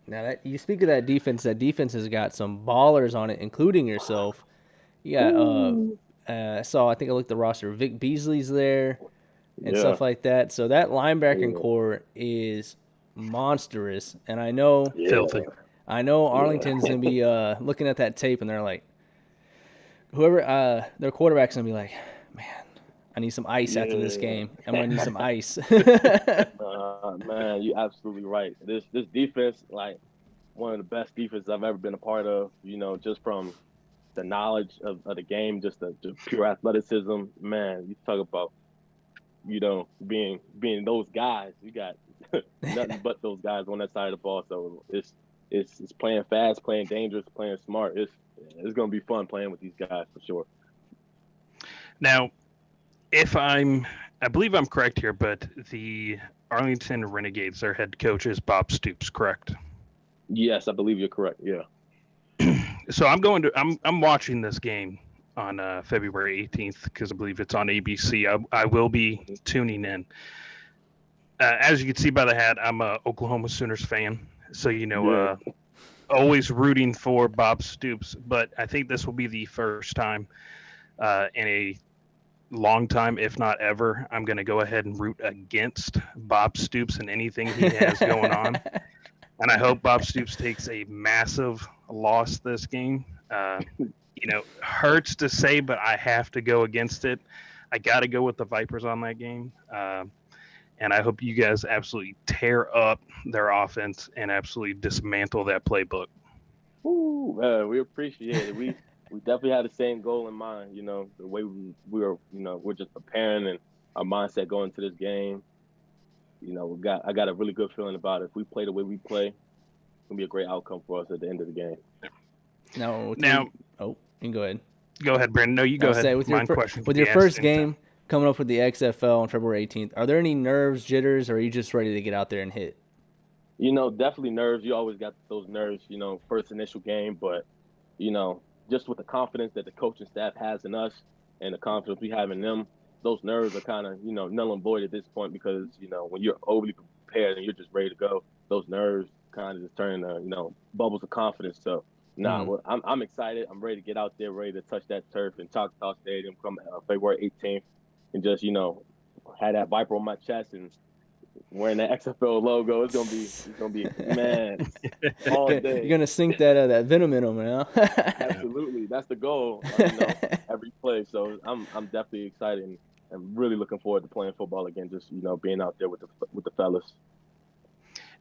Now that you speak of that defense has got some ballers on it, including yourself. You got Ooh, I think I looked at the roster. Vic Beasley's there and yeah, stuff like that. So that linebacking yeah, core is monstrous, and Filthy. I know yeah, Arlington's gonna be looking at that tape, and they're like, whoever their quarterback's gonna be like, man, I need some ice after this game. I'm gonna need some yeah. ice. Man, you absolutely right. This defense, like one of the best defenses I've ever been a part of. Just from the knowledge of the game, just the pure athleticism. Man, you talk about being those guys. You got nothing but those guys on that side of the ball. So it's playing fast, playing dangerous, playing smart. It's gonna be fun playing with these guys for sure. Now, I believe I'm correct here, but the Arlington Renegades, their head coach is Bob Stoops, correct? Yes, I believe you're correct. Yeah. So I'm watching this game on February 18th because I believe it's on ABC. I will be tuning in. As you can see by the hat, I'm a Oklahoma Sooners fan, so Yeah. always rooting for Bob Stoops. But I think this will be the first time in a long time, if not ever, I'm going to go ahead and root against Bob Stoops and anything he has going on. And I hope Bob Stoops takes a massive loss this game. Hurts to say, but I have to go against it. I got to go with the Vipers on that game. And I hope you guys absolutely tear up their offense and absolutely dismantle that playbook. Ooh, we appreciate it. We definitely had the same goal in mind. The way we're just preparing and our mindset going into this game. I got a really good feeling about it. If we play the way we play, it's gonna be a great outcome for us at the end of the game. Now, Now, oh, you can go ahead. go ahead, Brandon. No, you Now, go ahead. say Mine question can with be your asked first anytime. game coming up with the XFL on February 18th, are there any nerves, jitters, or are you just ready to get out there and hit? Definitely nerves. You always got those nerves. First initial game, but just with the confidence that the coaching staff has in us and the confidence we have in them, those nerves are kind of null and void at this point because when you're overly prepared and you're just ready to go, those nerves kind of just turn to bubbles of confidence. So nah, Mm. well, I'm excited. I'm ready to get out there, ready to touch that turf in Choctaw Stadium come February 18th, and just have that viper on my chest and wearing that XFL logo. It's gonna be man all You're day. gonna sink that venom in them, now. Absolutely, that's the goal. Every play. So I'm definitely excited and I'm really looking forward to playing football again. Just being out there with the fellas.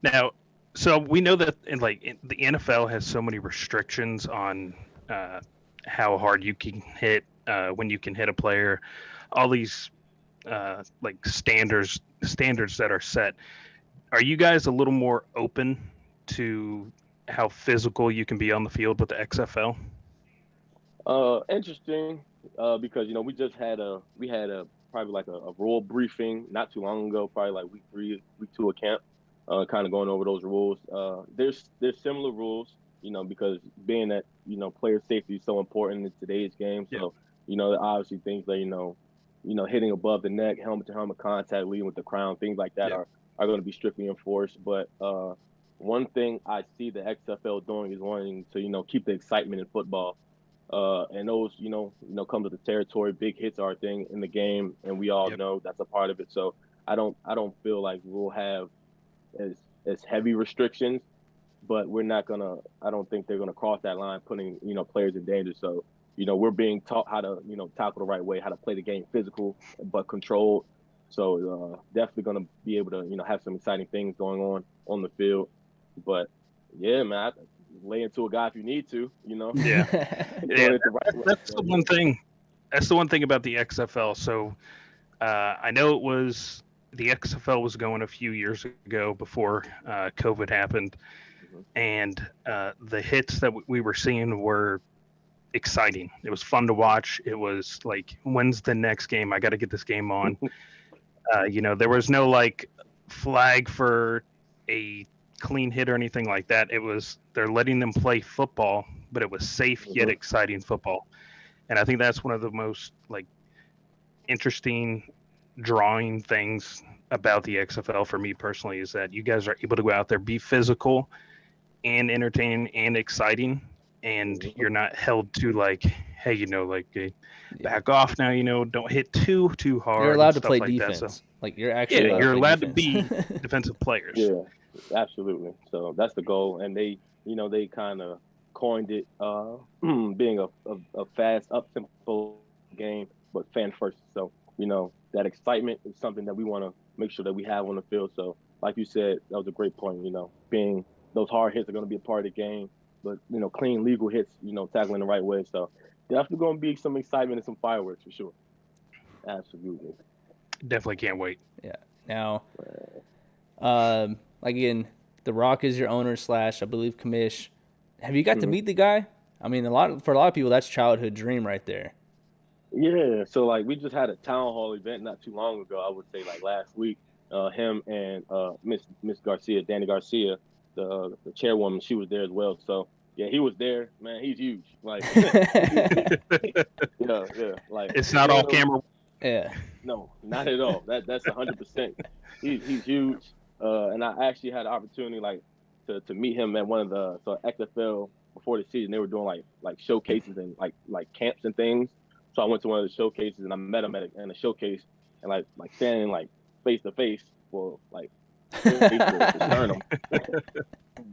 Now, so we know that the NFL has so many restrictions on uh, how hard you can hit, when you can hit a player, all these standards that are set. Are you guys a little more open to how physical you can be on the field with the XFL? Interesting. Because we had a probably like a rule briefing not too long ago, probably like week 3, week 2 of camp. Kind of going over those rules. There's similar rules, because being that player safety is so important in today's game. Yeah. So obviously things like hitting above the neck, helmet to helmet contact, leading with the crown, things like that Yeah. are going to be strictly enforced. But one thing I see the XFL doing is wanting to keep the excitement in football. And those, come to the territory. Big hits are a thing in the game, and we all Yep. know that's a part of it. So I don't feel like we'll have as heavy restrictions, but we're not gonna. I don't think they're gonna cross that line, putting players in danger. So we're being taught how to tackle the right way, how to play the game physical but controlled. So definitely gonna be able to have some exciting things going on the field. But yeah, man, lay into a guy if you need to, Yeah. Yeah. doing it the right way. That's the So one yeah. thing. That's the one thing about the XFL. So I know the XFL was going a few years ago before COVID happened, Mhm. and the hits that we were seeing were exciting. It was fun to watch. It was like, when's the next game? I got to get this game on. There was no like flag for a clean hit or anything like that. It was they're letting them play football, but it was safe yet Mhm. exciting football. And I think that's one of the most like interesting drawing things about the XFL for me personally is that you guys are able to go out there, be physical, and entertaining and exciting, and you're not held to like, hey, back off now, don't hit too hard You're and allowed to stuff play like that. defense. So Like you're actually yeah, you're allowed allowed to to play be defense. defensive players. Yeah, absolutely. So that's the goal, and they kind of coined it being a fast up tempo game, but fan first. So that excitement is something that we want to make sure that we have on the field. So like you said, that was a great point. Being those hard hits are going to be a part of the game, but clean legal hits, tackling the right way. So definitely going to be some excitement and some fireworks for sure. Absolutely. Definitely can't wait. Yeah. Now, again, The Rock is your owner / I believe commish. Have you got to meet the guy? I mean, for a lot of people, that's childhood dream right there. Yeah, so like we just had a town hall event not too long ago. I would say like last week. Him and Miss Garcia, Danny Garcia, the chairwoman, she was there as well. So yeah, he was there. Man, he's huge. Like, yeah. Like It's not all camera. Yeah. No, not at all. That's 100%. He's huge. And I actually had the opportunity like to meet him at one of the XFL before the season. They were doing like showcases and like camps and things. So I went to one of the showcases and I met him in a showcase and like standing like face to face for like to sternum.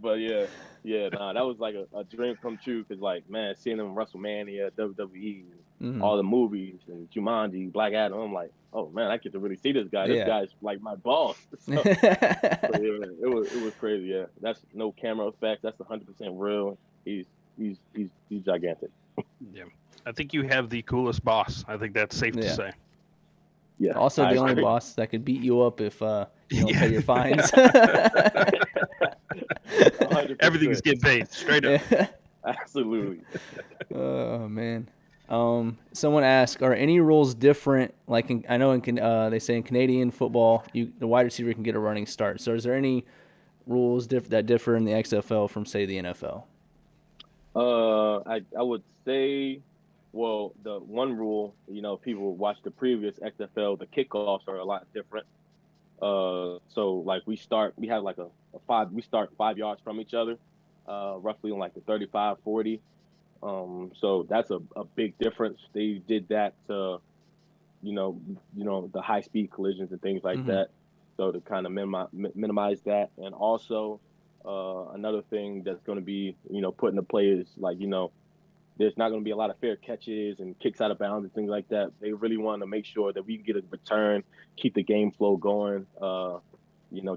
But nah, that was like a dream come true because like man, seeing him WrestleMania, WWE, all the movies and Jumanji, Black Adam, I'm like, oh man, I get to really see this guy. This guy's like my boss. So yeah, it was crazy. Yeah, that's no camera effects. That's 100% real. He's gigantic. Yeah, I think you have the coolest boss. I think that's safe to say. Yeah. Also, the only boss that could beat you up if you don't pay your fines. Everything's getting paid straight up. Absolutely. Oh man. Someone asked, are any rules different? Like I know they say in Canadian football, the wide receiver can get a running start. So is there any rules that differ in the XFL from say the NFL? I would say, well, the one rule, people watch the previous XFL, the kickoffs are a lot different. So like we have like we start 5 yards from each other, roughly on like the 35, 40. So that's a big difference. They did that to, the high speed collisions and things like that. So to kind of minimize that. And also, another thing that's going to be, put into play is like, there's not going to be a lot of fair catches and kicks out of bounds and things like that. They really want to make sure that we get a return, keep the game flow going,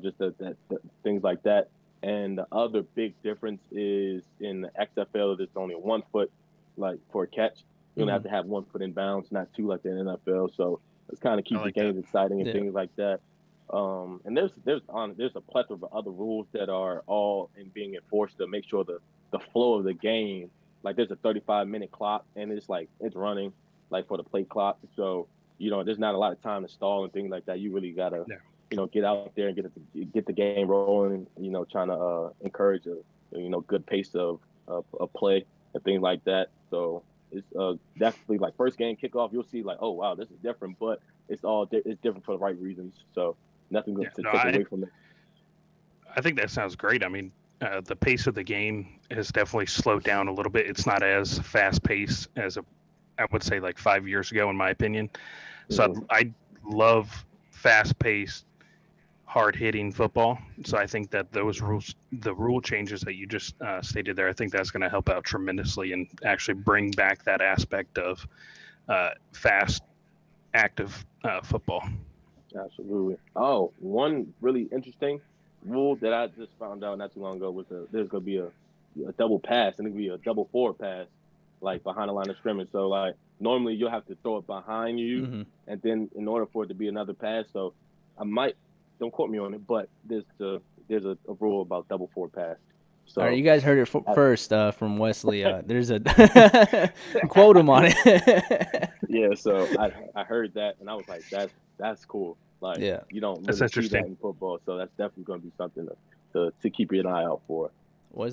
just the things like that. And the other big difference is in the XFL, there's only 1 foot, like for a catch. You're gonna have to have 1 foot in bounds, not 2 like the NFL. So it's kind of keep the games exciting and things like that. And there's a plethora of other rules that are all being enforced to make sure the flow of the game. Like there's a 35-minute clock and it's running like for the play clock. So, there's not a lot of time to stall and things like that. You really gotta, get out there and get the game rolling, trying to encourage a good pace of play and things like that. So it's definitely like first game kickoff, you'll see like, oh wow, this is different, but it's different for the right reasons. So nothing to take away from it. I think that sounds great. I mean, the pace of the game has definitely slowed down a little bit. It's not as fast paced as I would say like 5 years ago, in my opinion. So I love fast paced, hard hitting football. So I think that the rule changes that you just stated there, I think that's going to help out tremendously and actually bring back that aspect of fast, active football. Absolutely. Oh, one really interesting rule that I just found out not too long ago was there's going to be a double pass and it's going to be a double forward pass, like behind the line of scrimmage. So like normally you'll have to throw it behind you, and then in order for it to be another pass. So don't quote me on it, but there's a rule about double forward pass. So all right, you guys heard it first from Wesley. There's a quote him on it. Yeah, so I heard that and I was like, that's cool. Like, you don't really see that in football, so that's definitely going to be something to keep your eye out for. Was there